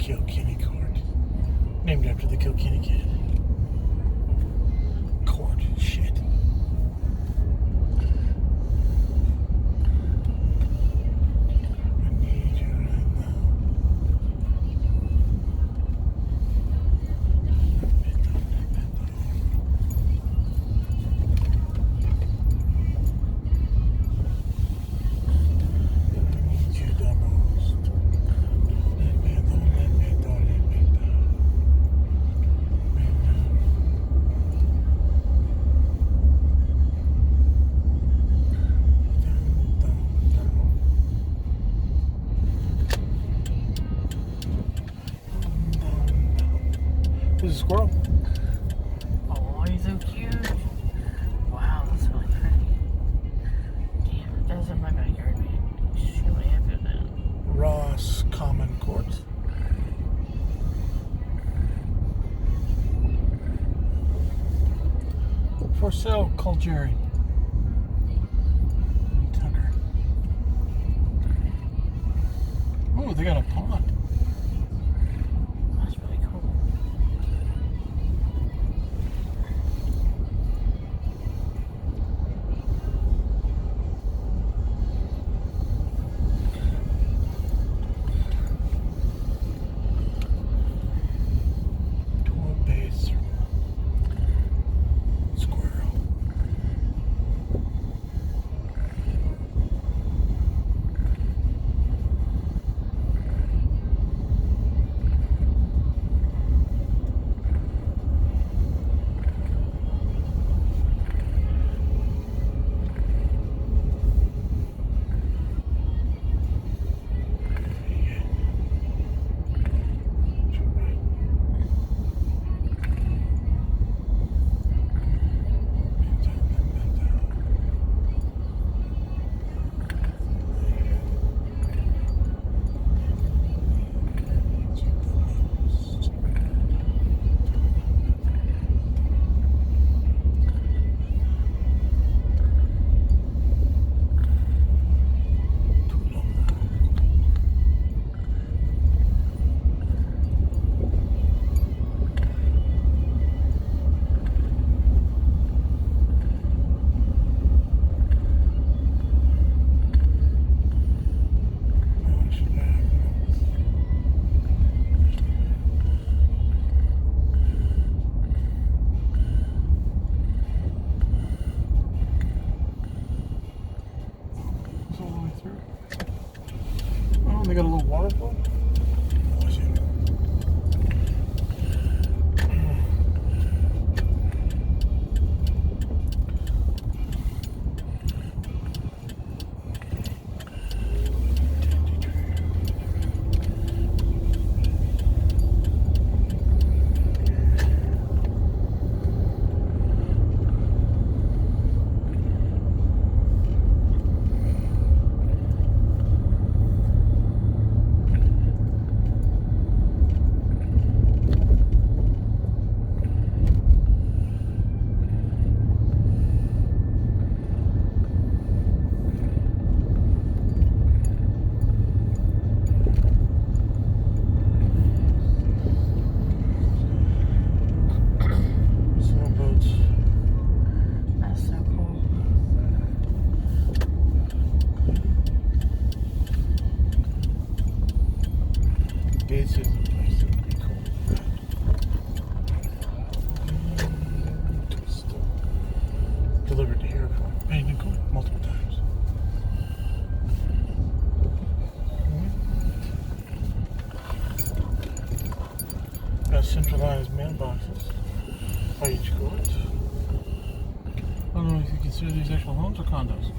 Kilkenny Court. Named after the Kilkenny Kid. Court. Shit. I need you right now. There's a squirrel. Oh, he's so cute. Wow, that's really pretty. Damn, that's in my backyard, man. He's really happy with that. Ross Common Court. For sale, call Jerry. Tucker. Oh, they got a pond. That's really cool. Tour base. Squirrel. All the way through. Oh, they got a little waterfall. Sailboats. That's so cool. This is a place that would be cool. Delivered to here from Painting Court multiple times. Got centralized mailboxes by each court. I don't know if you consider these actual homes or condos.